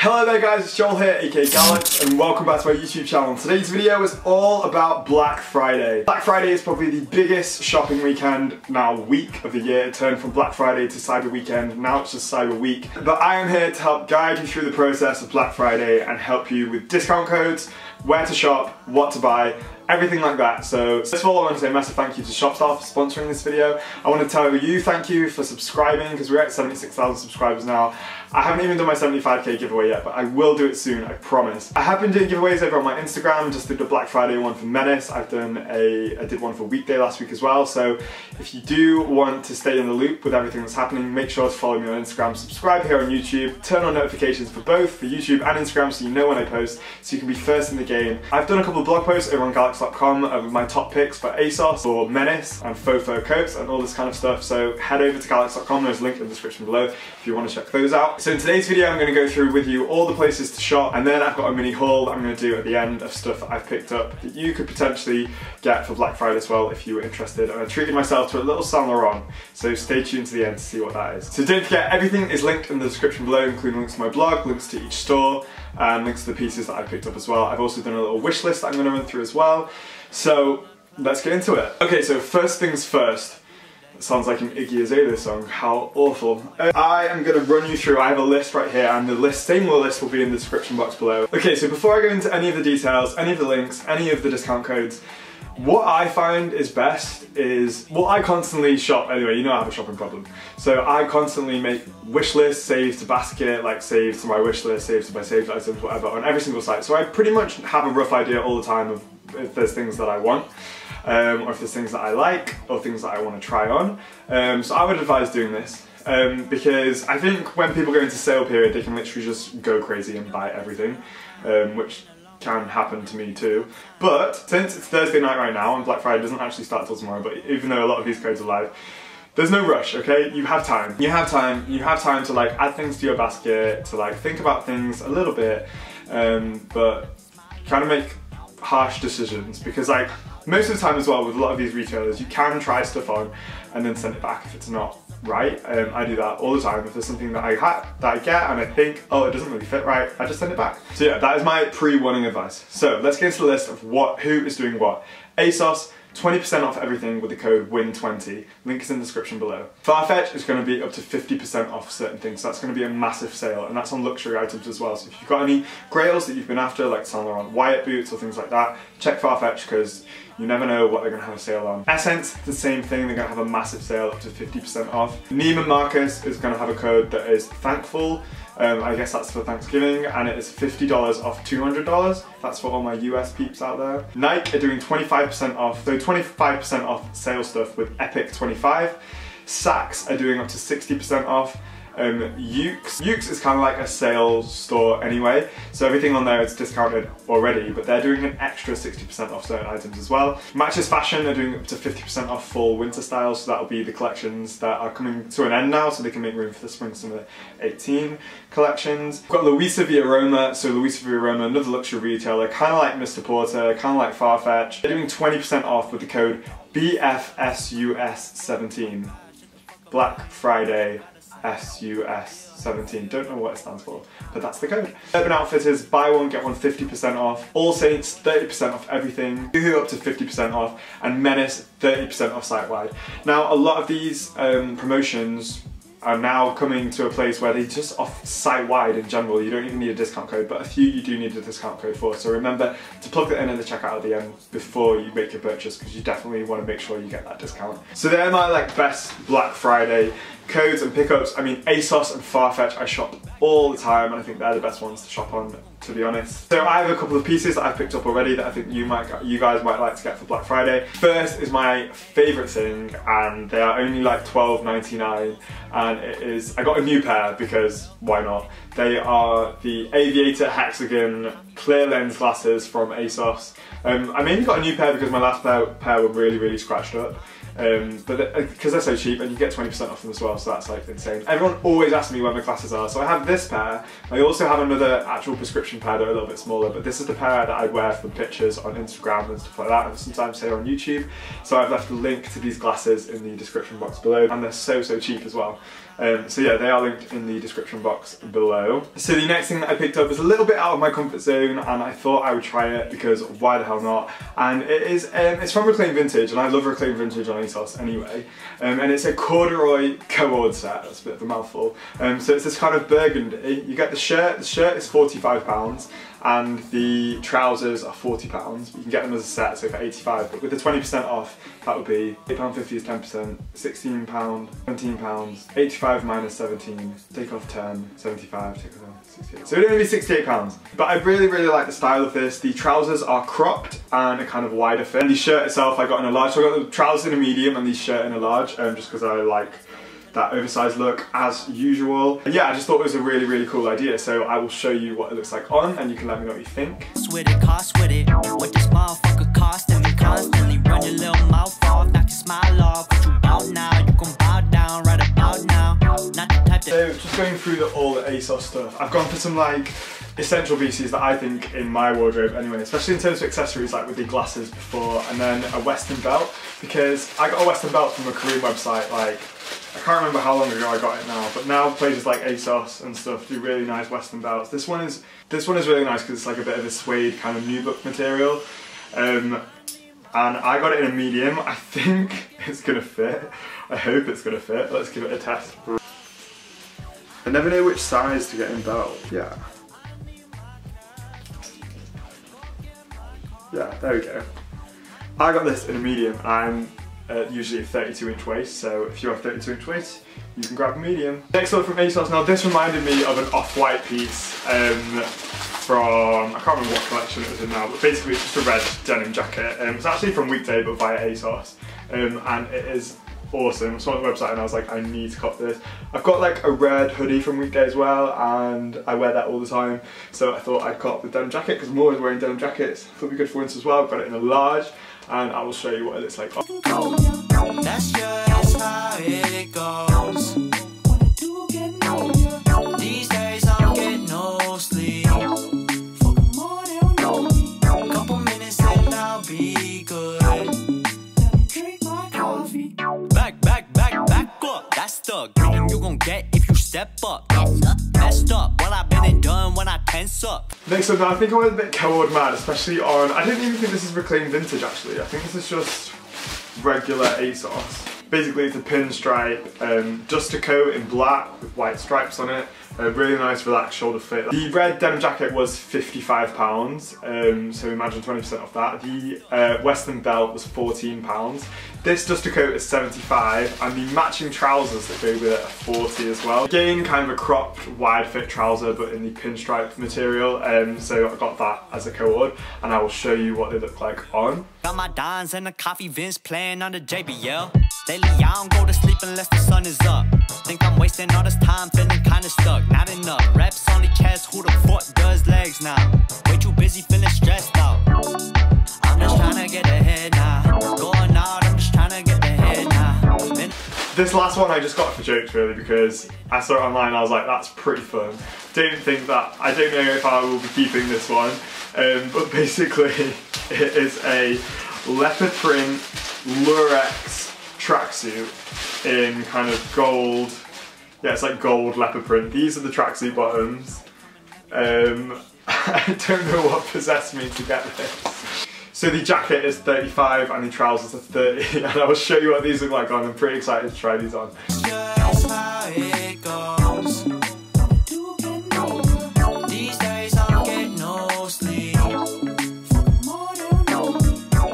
Hello there guys, it's Joel here, aka Gallucks, and welcome back to my YouTube channel. Today's video is all about Black Friday. Black Friday is probably the biggest shopping weekend, week of the year. It turned from Black Friday to Cyber Weekend, now it's just Cyber Week. But I am here to help guide you through the process of Black Friday and help you with discount codes, where to shop, what to buy, everything like that. So first of all, I want to say a massive thank you to Shopstar for sponsoring this video. I want to tell you thank you for subscribing, because we're at 76,000 subscribers now. I haven't even done my 75k giveaway yet, but I will do it soon, I promise. I have been doing giveaways over on my Instagram. Just did the Black Friday one for Menace. I did one for Weekday last week as well. So if you do want to stay in the loop with everything that's happening, make sure to follow me on Instagram, subscribe here on YouTube, turn on notifications for both, for YouTube and Instagram, so you know when I post, so you can be first in the game. I've done a couple of blog posts over on Gallucks.com with my top picks for Asos, for Menace, and faux fur coats, and all this kind of stuff. So head over to Gallucks.com, there's a link in the description below if you want to check those out. So in today's video, I'm going to go through with you all the places to shop, and then I've got a mini haul I'm going to do at the end of stuff that I've picked up that you could potentially get for Black Friday as well if you were interested. And I treated myself to a little Saint Laurent, so stay tuned to the end to see what that is. So don't forget, everything is linked in the description below, including links to my blog, links to each store, and links to the pieces that I picked up as well. I've also done a little wish list that I'm going to run through as well. So let's get into it. Okay, so first things first. It sounds like an Iggy Azalea song, how awful. I am going to run you through, I have a list right here, and the same list will be in the description box below. Okay, so before I go into any of the details, any of the links, any of the discount codes, what I find is best is, well, I constantly shop anyway, you know I have a shopping problem. So I constantly make wish lists, save to basket, like save to my wish list, save to my saved items, whatever, on every single site. So I pretty much have a rough idea all the time of if there's things that I want, or if there's things that I like, or things that I want to try on. So I would advise doing this, because I think when people go into sale period, they can literally just go crazy and buy everything, which can happen to me too. But since it's Thursday night right now, and Black Friday doesn't actually start till tomorrow, but even though a lot of these codes are live, there's no rush, okay? You have time. You have time to like add things to your basket, to like think about things a little bit, but kind of make harsh decisions, because like most of the time as well with a lot of these retailers, you can try stuff on and then send it back if it's not right. I do that all the time. If there's something that I get and I think, oh, it doesn't really fit right, I just send it back. So yeah, that is my pre-warning advice. So let's get into the list of who is doing what. Asos, 20% off everything with the code WIN20. Link is in the description below. FARFETCH is going to be up to 50% off certain things, so that's going to be a massive sale, and that's on luxury items as well. So if you've got any grails that you've been after, like Saint Laurent Wyatt boots or things like that, check FARFETCH, because you never know what they're going to have a sale on. Essence, the same thing, they're going to have a massive sale up to 50% off. Neiman Marcus is going to have a code that is thankful. I guess that's for Thanksgiving, and it is $50 off $200. That's for all my US peeps out there. Nike are doing 25% off, so 25% off sale stuff with Epic 25. Saks are doing up to 60% off. Ukes is kind of like a sales store anyway, so everything on there is discounted already, but they're doing an extra 60% off certain items as well. Matches Fashion are doing up to 50% off fall winter styles, so that'll be the collections that are coming to an end now, so they can make room for the spring summer 18 collections. We've got Luisa Via Roma, so Luisa Via Roma, another luxury retailer, kind of like Mr. Porter, kind of like FARFETCH. They're doing 20% off with the code BFSUS17. Black Friday SUS17, don't know what it stands for, but that's the code. Urban Outfitters, buy one, get one 50% off. All Saints, 30% off everything. Boohoo up to 50% off, and Menace, 30% off site-wide. Now, a lot of these promotions are now coming to a place where they just off site-wide in general. You don't even need a discount code, but a few you do need a discount code for. So remember to plug that in the checkout at the end before you make your purchase, because you definitely want to make sure you get that discount. So they're my like best Black Friday codes and pickups. I mean, Asos and FARFETCH I shop all the time, and I think they're the best ones to shop on, to be honest. So I have a couple of pieces that I've picked up already that I think you guys might like to get for Black Friday. First is my favourite thing, and they are only like $12.99, and it is, I got a new pair because why not? They are the Aviator Hexagon clear lens glasses from Asos. I mainly got a new pair because my last pair were really scratched up. But because they're so cheap, and you get 20% off them as well, so that's like insane. Everyone always asks me where my glasses are, so I have this pair. I also have another actual prescription pair that are a little bit smaller, but this is the pair that I wear for pictures on Instagram and stuff like that, and sometimes here on YouTube. So I've left a link to these glasses in the description box below, and they're so cheap as well. So yeah, they are linked in the description box below. So the next thing that I picked up was a little bit out of my comfort zone, and I thought I would try it because why the hell not? And it is, it's from Reclaim Vintage, and I love Reclaim Vintage on Asos anyway. And it's a corduroy co-ord set. That's a bit of a mouthful. So it's this kind of burgundy. You get the shirt is £45, and the trousers are £40. You can get them as a set, so for £85, but with the 20% off, that would be £8.50 is 10%, £16, £17, 85 minus 17, take off 10, 75, take off 68. So it would only be £68. But I really, really like the style of this. The trousers are cropped and a kind of wider fit. And the shirt itself I got in a large, so I got the trousers in a medium and the shirt in a large, just because I like that oversized look as usual. And yeah, I just thought it was a really, really cool idea, so I will show you what it looks like on, and you can let me know what you think. With it, cost with it. What this motherfucker costing me constantly. Run your little mouth off, knock your smile off. What you bout now? You gon' bow down right about now. Not the type So just going through all the ASOS stuff, I've gone for some like essential pieces that I think in my wardrobe anyway, especially in terms of accessories, like with the glasses before, and then a Western belt, because I got a Western belt from a Korean website, like I can't remember how long ago I got it now, but now places like Asos and stuff do really nice Western belts. This one is really nice because it's like a bit of a suede kind of nubuck material, and I got it in a medium. I think it's gonna fit. I hope it's gonna fit. Let's give it a test. I never know which size to get in belt. Yeah, there we go. I got this in a medium. I'm usually a 32-inch waist, so if you have 32-inch waist, you can grab a medium. Next up from Asos. Now this reminded me of an off-white piece from, I can't remember what collection it was in now, but basically it's just a red denim jacket. It's actually from Weekday but via Asos, and it is awesome. I saw it on the website and I was like, I need to cop this. I've got like a red hoodie from Weekday as well, and I wear that all the time, so I thought I'd cop the denim jacket because I'm always wearing denim jackets. Thought it'd be good for winter as well. I've got it in a large, and I will show you what it looks like. That's just how it goes. These days I'm getting no sleep. Couple minutes and I'll be good. Drink my coffee. Back up. That's the game you gon' get if you step up. Messed up. What I've been and done when I tense up. Next up, now I think I went a bit co-ord mad, especially on, I don't even think this is Reclaim Vintage actually. I think this is just regular Asos. Basically it's a pinstripe, just a coat in black with white stripes on it. A really nice relaxed shoulder fit. The red denim jacket was £55, so imagine 20% off that. The Western belt was £14. This just a coat is £75, and the matching trousers that go with it are £40 as well. Again, kind of a cropped, wide fit trouser, but in the pinstripe material, so I got that as a co-ord, and I will show you what they look like on. Got my Dons and the coffee Vince playing on the JBL. Lately I don't go to sleep unless the sun is up. Think I'm wasting all this time feeling kinda stuck. Not enough reps on the chest, who the fuck does legs now? Way too busy feeling stressed out. I'm just trying to get ahead now. Going out, I'm just trying to get ahead now. This last one I just got for jokes really, because I saw it online and I was like, that's pretty fun. I don't know if I will be keeping this one, but basically it is a leopard print Lurex tracksuit in kind of gold. Yeah, it's like gold leopard print. These are the tracksuit bottoms. I don't know what possessed me to get this. So the jacket is $35 and the trousers are $30, and I will show you what these look like on. I'm pretty excited to try these on. Just how it goes. These days I'm getting no sleep.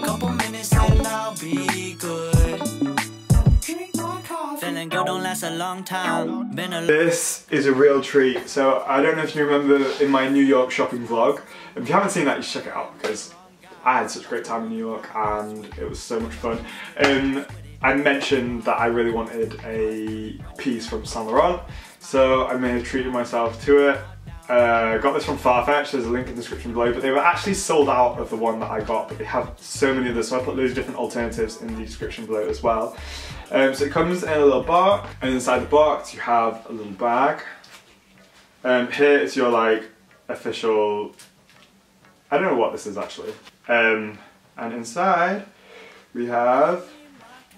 Couple minutes and I'll be good. Feeling good don't last a long time. This is a real treat. So I don't know if you remember in my New York shopping vlog. If you haven't seen that, you should check it out because I had such a great time in New York and it was so much fun. I mentioned that I really wanted a piece from Saint Laurent, so I may have treated myself to it. Got this from FARFETCH, there's a link in the description below, but they were actually sold out of the one that I got, but they have so many others, so I put loads of different alternatives in the description below as well. So it comes in a little box, and inside the box you have a little bag. Here is your like official, I don't know what this is actually. And inside we have,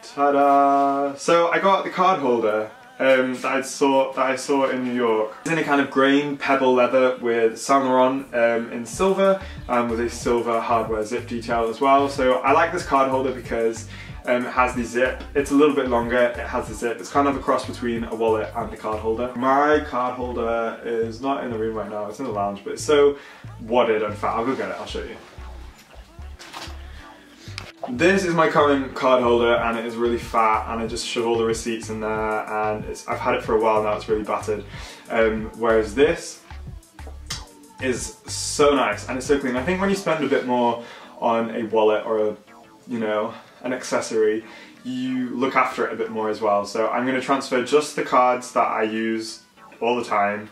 ta-da! So I got the card holder that I saw in New York. It's in a kind of grain pebble leather with Saint Laurent in silver and with a silver hardware zip detail as well. So I like this card holder because it has the zip. It's a little bit longer, it has the zip. It's kind of a cross between a wallet and a card holder. My card holder is not in the room right now, it's in the lounge, but it's so wadded and fat. I'll go get it, I'll show you. This is my current card holder and it is really fat, and I just shove all the receipts in there, and I've had it for a while now, it's really battered. Whereas this is so nice and it's so clean. I think when you spend a bit more on a wallet or an accessory, you look after it a bit more as well. So I'm going to transfer just the cards that I use all the time,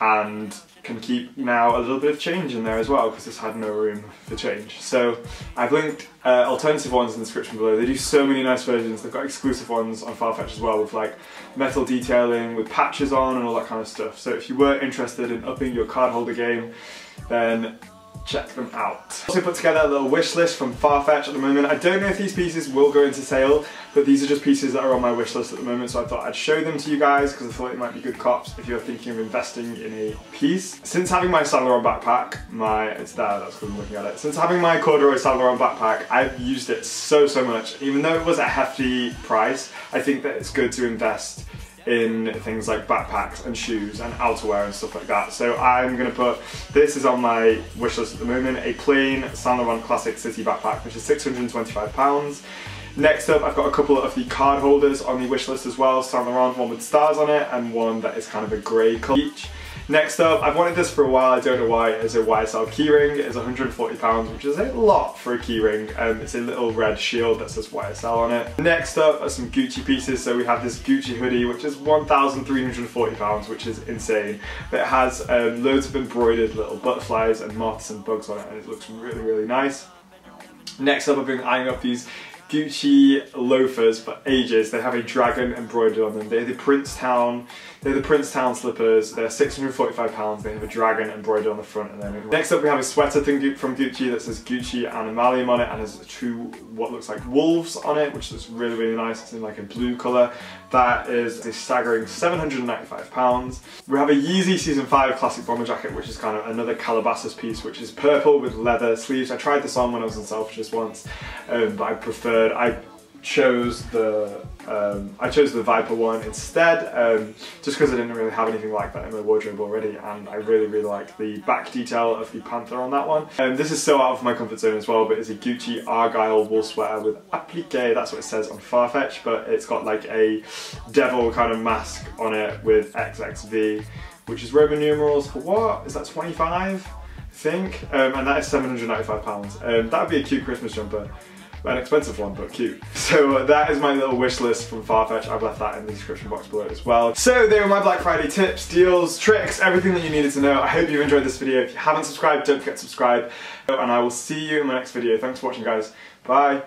and can keep now a little bit of change in there as well because this had no room for change. So I've linked alternative ones in the description below. They do so many nice versions. They've got exclusive ones on FARFETCH as well with like metal detailing with patches on and all that kind of stuff. So if you were interested in upping your card holder game, then check them out. Also put together a little wish list from FARFETCH at the moment. I don't know if these pieces will go into sale, but these are just pieces that are on my wish list at the moment, so I thought I'd show them to you guys because I thought it might be good cops if you're thinking of investing in a piece. Since having my Saint Laurent backpack, it's there, that's because I'm looking at it. Since having my corduroy Saint Laurent backpack, I've used it so much. Even though it was a hefty price, I think that it's good to invest in things like backpacks and shoes and outerwear and stuff like that. So I'm going to put, this is on my wish list at the moment, a plain Saint Laurent Classic City backpack, which is £625. Next up, I've got a couple of the card holders on the wish list as well. Saint Laurent, one with stars on it and one that is kind of a grey colour each. Next up, I've wanted this for a while, I don't know why, it's a YSL keyring. It's £140, which is a lot for a keyring. It's a little red shield that says YSL on it. Next up are some Gucci pieces. So we have this Gucci hoodie, which is £1,340, which is insane. But it has loads of embroidered little butterflies and moths and bugs on it, and it looks really nice. Next up, I've been eyeing up these Gucci loafers for ages. They have a dragon embroidered on them. They're the Princetown slippers. They're £645. They have a dragon embroidered on the front and then. Next up we have a sweater thing from Gucci that says Gucci Animalium on it and has two what looks like wolves on it, which looks really nice. It's in like a blue colour. That is a staggering £795. We have a Yeezy Season 5 classic bomber jacket, which is kind of another Calabasas piece, which is purple with leather sleeves. I tried this on when I was in Selfridges once, but I chose the Viper one instead, just because I didn't really have anything like that in my wardrobe already, and I really like the back detail of the panther on that one. This is so out of my comfort zone as well, but it's a Gucci Argyle wool sweater with applique, that's what it says on FARFETCH, but it's got like a devil kind of mask on it with XXV, which is Roman numerals for what? Is that 25? I think, and that is £795. That would be a cute Christmas jumper. An expensive one, but cute. So that is my little wish list from FARFETCH. I've left that in the description box below as well. So they were my Black Friday tips, deals, tricks, everything that you needed to know. I hope you enjoyed this video. If you haven't subscribed, don't forget to subscribe. And I will see you in my next video. Thanks for watching, guys. Bye.